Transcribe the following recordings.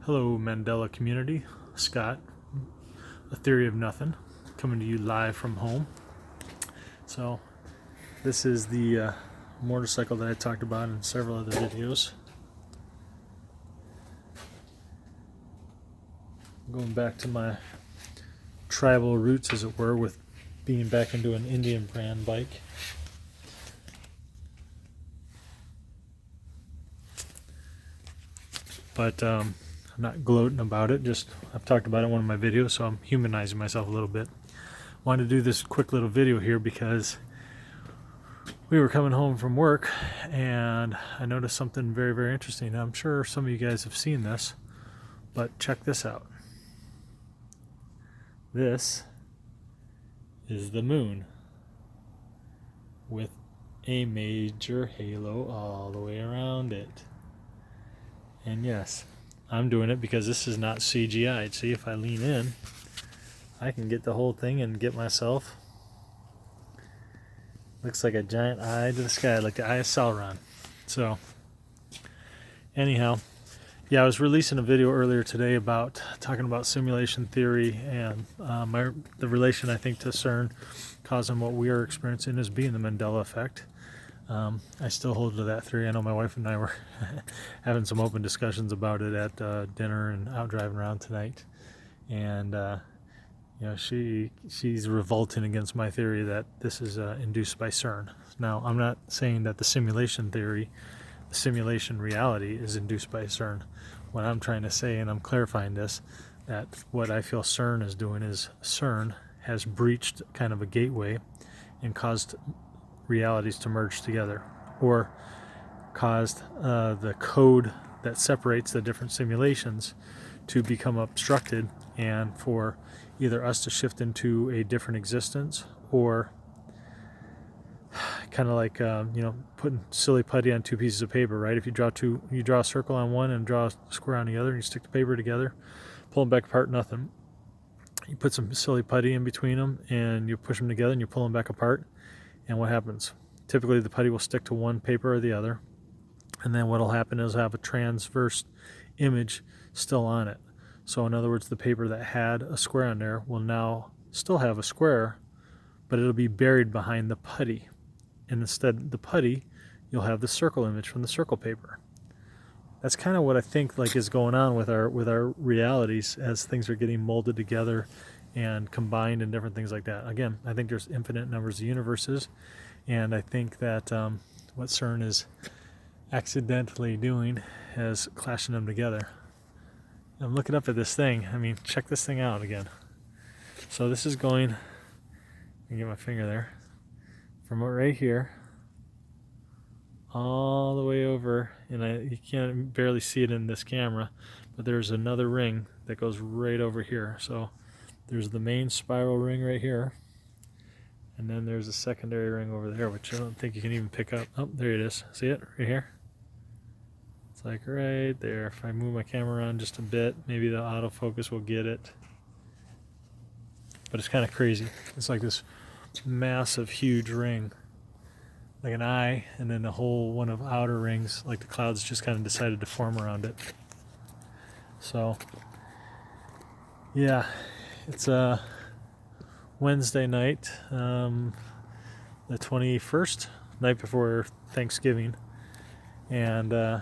Hello, Mandela community. Scott, A Theory of Nothing, coming to you live from home. So, this is the motorcycle that I talked about in several other videos. Going back to my tribal roots, as it were, with being back into an Indian brand bike. But I'm not gloating about it, just I've talked about it in one of my videos, so I'm humanizing myself a little bit. Wanted to do this quick little video here because we were coming home from work and I noticed something very, very interesting. Now, I'm sure some of you guys have seen this, but check this out. This is the moon with a major halo all the way around it. And yes, I'm doing it because this is not CGI. See, if I lean in, I can get the whole thing and get myself. Looks like a giant eye to the sky, like the eye of Sauron. So, anyhow, yeah, I was releasing a video earlier today about talking about simulation theory and the relation, I think, to CERN causing what we are experiencing as being the Mandela effect. I still hold to that theory. I know my wife and I were having some open discussions about it at dinner and out driving around tonight, and you know, she's revolting against my theory that this is induced by CERN. Now, I'm not saying that the simulation theory, the simulation reality, is induced by CERN. What I'm trying to say, and I'm clarifying this, that what I feel CERN is doing is CERN has breached kind of a gateway and caused realities to merge together, or caused the code that separates the different simulations to become obstructed, and for either us to shift into a different existence, or kind of like you know, putting silly putty on two pieces of paper, right? If you draw a circle on one and draw a square on the other, and you stick the paper together, pull them back apart, nothing. You put some silly putty in between them and you push them together and you pull them back apart, and what happens? Typically the putty will stick to one paper or the other, and then what will happen is have a transverse image still on it. So in other words, the paper that had a square on there will now still have a square, but it'll be buried behind the putty. And instead the putty, you'll have the circle image from the circle paper. That's kind of what I think like is going on with our realities as things are getting molded together and combined and different things like that. Again, I think there's infinite numbers of universes, and I think that what CERN is accidentally doing is clashing them together. I'm looking up at this thing. I mean, check this thing out again. So this is going, I can get my finger there, from right here all the way over, and you can't barely see it in this camera, but there's another ring that goes right over here. So there's the main spiral ring right here, and then there's a secondary ring over there, which I don't think you can even pick up. Oh, there it is. See it right here? It's like right there. If I move my camera around just a bit, maybe the autofocus will get it. But it's kind of crazy. It's like this massive, huge ring, like an eye, and then a whole one of outer rings, like the clouds just kind of decided to form around it. So, yeah, it's a Wednesday night, the 21st, night before Thanksgiving, and you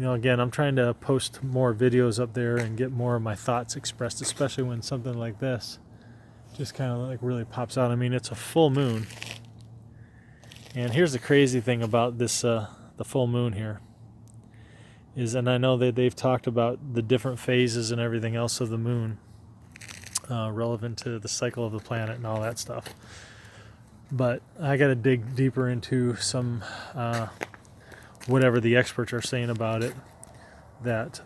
know, again, I'm trying to post more videos up there and get more of my thoughts expressed, especially when something like this just kind of like really pops out. I mean, it's a full moon, and here's the crazy thing about this, the full moon here is, and I know that they've talked about the different phases and everything else of the moon, relevant to the cycle of the planet and all that stuff, but I got to dig deeper into some whatever the experts are saying about it, that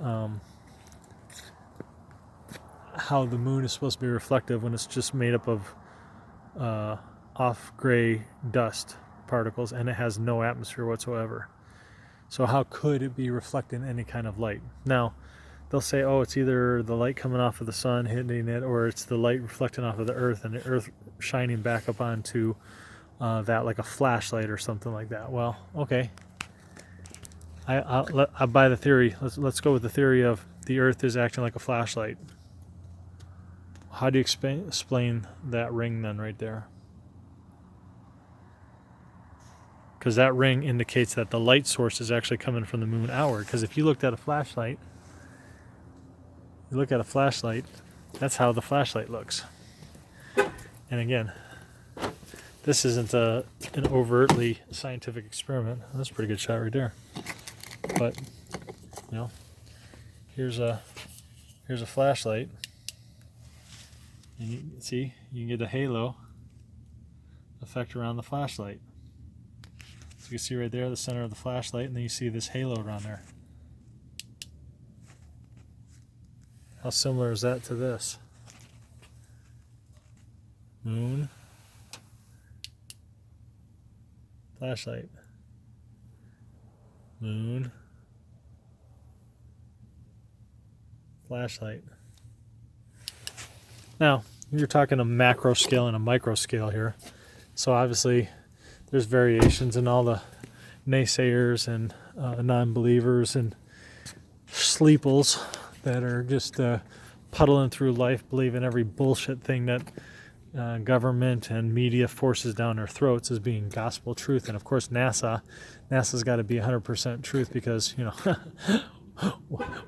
how the moon is supposed to be reflective when it's just made up of off gray dust particles and it has no atmosphere whatsoever. So how could it be reflecting any kind of light? Now they'll say, oh, it's either the light coming off of the sun hitting it, or it's the light reflecting off of the earth and the earth shining back up onto that like a flashlight or something like that. Well, okay, I buy the theory. Let's go with the theory of the Earth is acting like a flashlight. How do you explain that ring then right there? Because that ring indicates that the light source is actually coming from the moon outward. Because if you looked at a flashlight, that's how the flashlight looks. And again, this isn't an overtly scientific experiment. That's a pretty good shot right there. But here's a flashlight, and you can get a halo effect around the flashlight. So you can see right there the center of the flashlight, and then you see this halo around there. How similar is that to this? Moon, flashlight, moon, flashlight. Now, you're talking a macro scale and a micro scale here. So obviously, there's variations in all the naysayers and non-believers and sleeples that are just puddling through life, believing every bullshit thing that government and media forces down their throats as being gospel truth. And of course, NASA's got to be 100% truth because,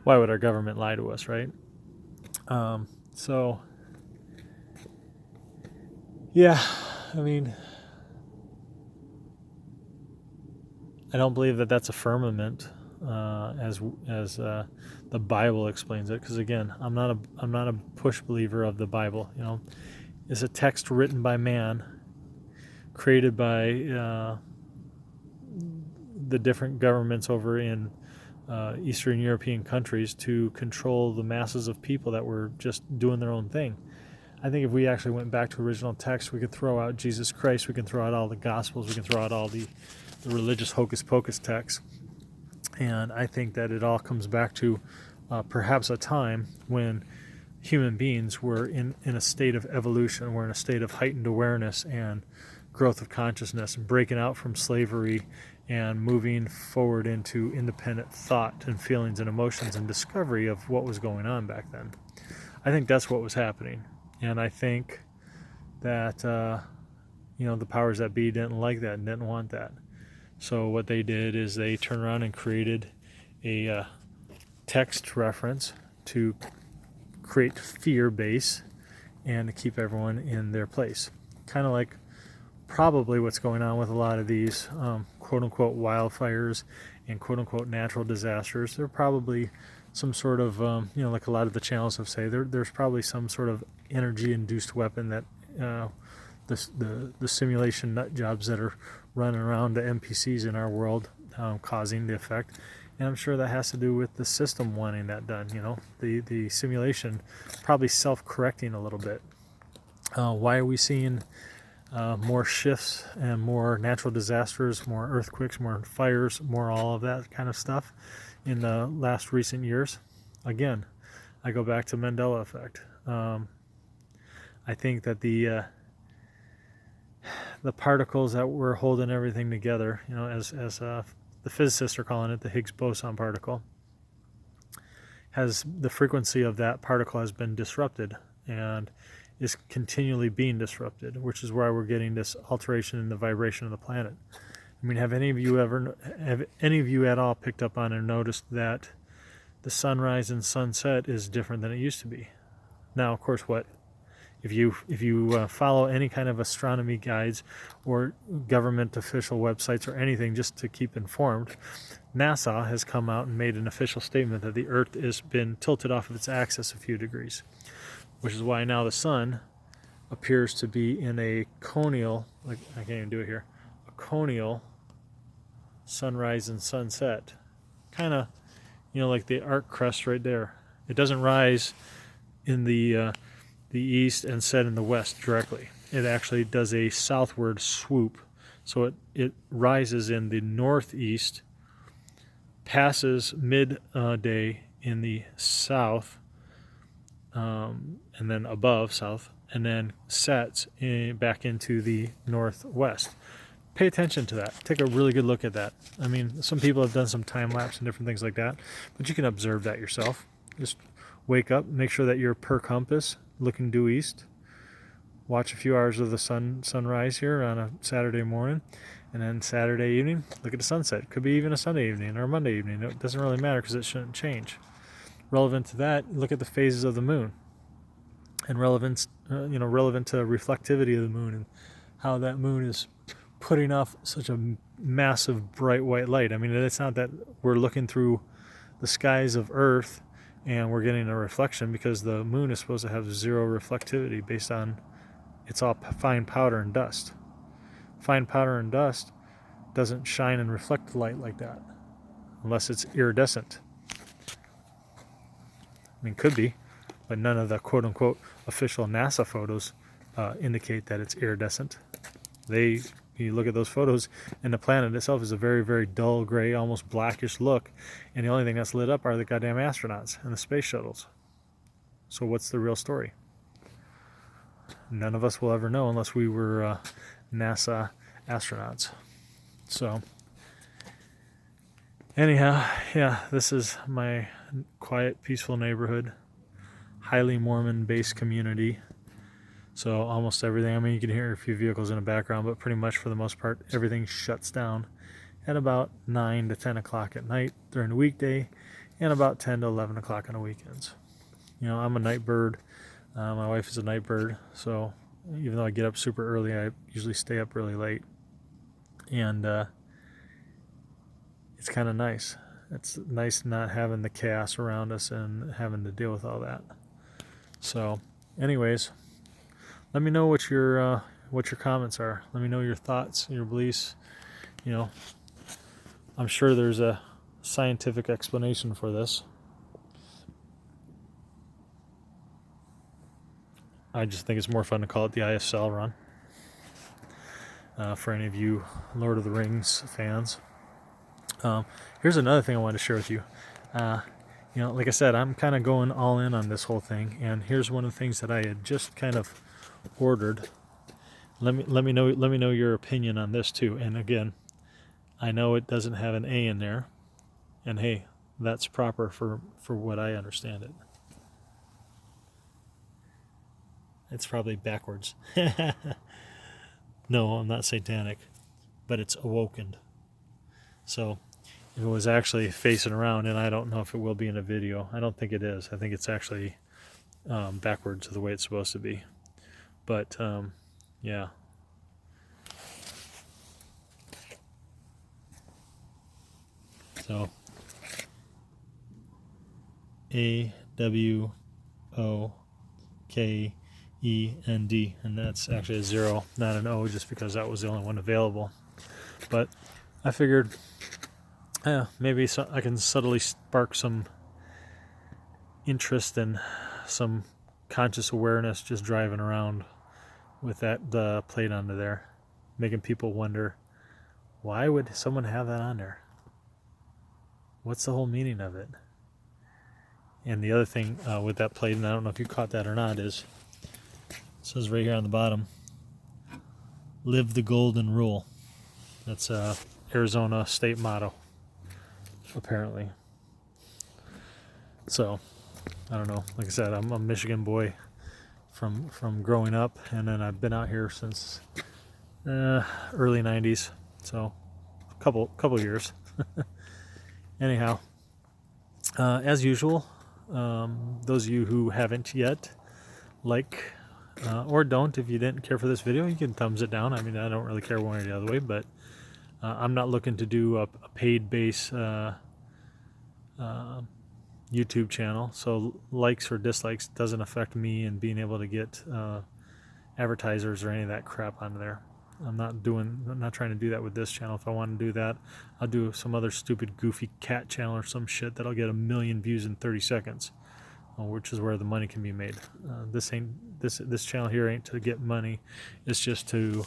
why would our government lie to us, right? So, yeah, I mean, I don't believe that that's a firmament, as the Bible explains it. Because again, I'm not a push believer of the Bible. It's a text written by man, created by the different governments over in Eastern European countries to control the masses of people that were just doing their own thing. I think if we actually went back to original text, we could throw out Jesus Christ, we can throw out all the Gospels, we can throw out all the religious hocus pocus texts. And I think that it all comes back to perhaps a time when human beings were in a state of evolution, were in a state of heightened awareness and growth of consciousness, and breaking out from slavery and moving forward into independent thought and feelings and emotions and discovery of what was going on back then. I think that's what was happening. And I think that, the powers that be didn't like that and didn't want that. So what they did is they turned around and created a text reference to create fear base and to keep everyone in their place. Kind of like probably what's going on with a lot of these quote-unquote wildfires and quote-unquote natural disasters. There are probably some sort of, like a lot of the channels have said, there's probably some sort of energy-induced weapon that the simulation nut jobs that are running around the NPCs in our world causing the effect. And I'm sure that has to do with the system wanting that done. The simulation probably self-correcting a little bit. Why are we seeing more shifts and more natural disasters, more earthquakes, more fires, more all of that kind of stuff in the last recent years? Again, I go back to Mandela effect. I think that the particles that were holding everything together, as the physicists are calling it, the Higgs boson particle, the frequency of that particle has been disrupted and is continually being disrupted, which is why we're getting this alteration in the vibration of the planet. I mean, have any of you at all picked up on or noticed that the sunrise and sunset is different than it used to be? Now, of course, if you follow any kind of astronomy guides or government official websites or anything just to keep informed, NASA has come out and made an official statement that the Earth has been tilted off of its axis a few degrees, which is why now the sun appears to be in a conial, like I can't even do it here, a conial sunrise and sunset, kind of, like the arc crest right there. It doesn't rise in the east and set in the west directly. It actually does a southward swoop. So it rises in the northeast, passes midday in the south, and then above south, and then sets back into the northwest. pay attention to that. Take a really good look at that. I mean, some people have done some time lapse and different things like that, but you can observe that yourself. Just wake up, make sure that you're per compass, looking due east. Watch a few hours of the sunrise here on a Saturday morning, and then Saturday evening, look at the sunset. Could be even a Sunday evening or a Monday evening. It doesn't really matter because it shouldn't change. Relevant to that, look at the phases of the moon, and relevant to reflectivity of the moon and how that moon is putting off such a massive bright white light. I mean, it's not that we're looking through the skies of Earth and we're getting a reflection, because the moon is supposed to have zero reflectivity based on it's all fine powder and dust. Fine powder and dust doesn't shine and reflect light like that unless it's iridescent. I mean, could be, but none of the quote-unquote official NASA photos indicate that it's iridescent. You look at those photos, and the planet itself is a very, very dull gray, almost blackish look, and the only thing that's lit up are the goddamn astronauts and the space shuttles. So what's the real story? None of us will ever know unless we were NASA astronauts. So anyhow, yeah, this is my quiet, peaceful neighborhood, highly Mormon-based community. So almost everything, I mean, you can hear a few vehicles in the background, but pretty much for the most part, everything shuts down at about 9 to 10 o'clock at night during the weekday, and about 10 to 11 o'clock on the weekends. You know, I'm a night bird. My wife is a night bird, so even though I get up super early, I usually stay up really late. And it's kind of nice. It's nice not having the chaos around us and having to deal with all that. So anyways, let me know what your comments are. Let me know your thoughts, your beliefs. You know, I'm sure there's a scientific explanation for this. I just think it's more fun to call it the Eye of Sauron. For any of you Lord of the Rings fans. Here's another thing I wanted to share with you. You know, like I said, I'm kind of going all in on this whole thing, and here's one of the things that I had just kind of ordered. Let me know your opinion on this too. And again, I know it doesn't have an A in there, and hey, that's proper for what I understand it. It's probably backwards. No, I'm not satanic, but it's awoken. So if it was actually facing around, and I don't know if it will be in a video. I don't think it is. I think it's actually backwards the way it's supposed to be. But yeah. So AWOKEND, and that's actually a 0, not an O, just because that was the only one available. But I figured, maybe I can subtly spark some interest and some conscious awareness just driving around with the plate under there, making people wonder, why would someone have that on there? What's the whole meaning of it? And the other thing with that plate, and I don't know if you caught that or not, is it says right here on the bottom, live the golden rule. That's Arizona state motto, apparently. So I don't know. Like I said, I'm a Michigan boy from growing up, and then I've been out here since early 90s, so a couple years. Anyhow, as usual, those of you who haven't yet, or don't, if you didn't care for this video, you can thumbs it down. I mean, I don't really care one or the other way, but I'm not looking to do a paid base YouTube channel, so likes or dislikes doesn't affect me in being able to get advertisers or any of that crap on there. I'm not trying to do that with this channel. If I want to do that, I'll do some other stupid goofy cat channel or some shit that'll get 1 million views in 30 seconds, which is where the money can be made. This channel here ain't to get money. It's just to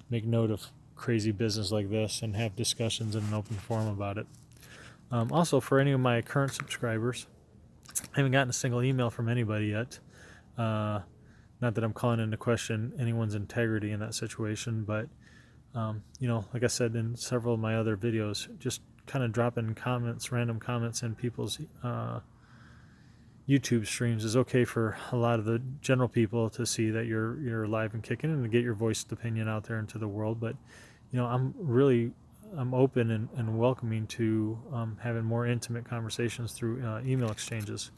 make note of crazy business like this and have discussions in an open forum about it. Also, for any of my current subscribers, I haven't gotten a single email from anybody yet. Not that I'm calling into question anyone's integrity in that situation, but Like I said in several of my other videos, just kind of dropping comments, random comments in people's YouTube streams is okay for a lot of the general people to see that you're alive and kicking, and to get your voiced opinion out there into the world. But I'm open and welcoming to having more intimate conversations through email exchanges.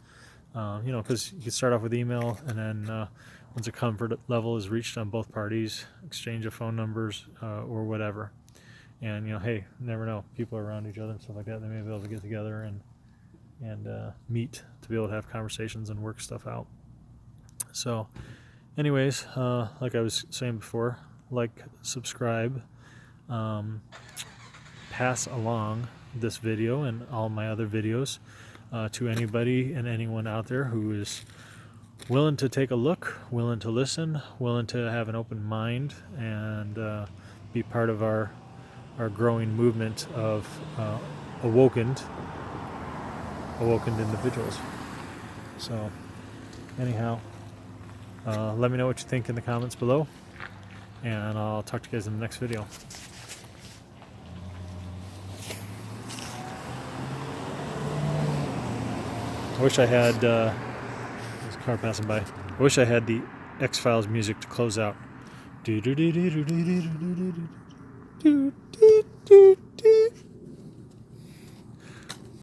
Because you can start off with email, and then once a comfort level is reached on both parties, exchange of phone numbers or whatever. And hey, never know, people are around each other and stuff like that. They may be able to get together and meet to be able to have conversations and work stuff out. So anyways, like I was saying before, like, subscribe, pass along this video and all my other videos to anybody and anyone out there who is willing to take a look, willing to listen, willing to have an open mind, and be part of our growing movement of awokened individuals. So anyhow, let me know what you think in the comments below, and I'll talk to you guys in the next video. I wish I had there's a car passing by. I wish I had the X-Files music to close out.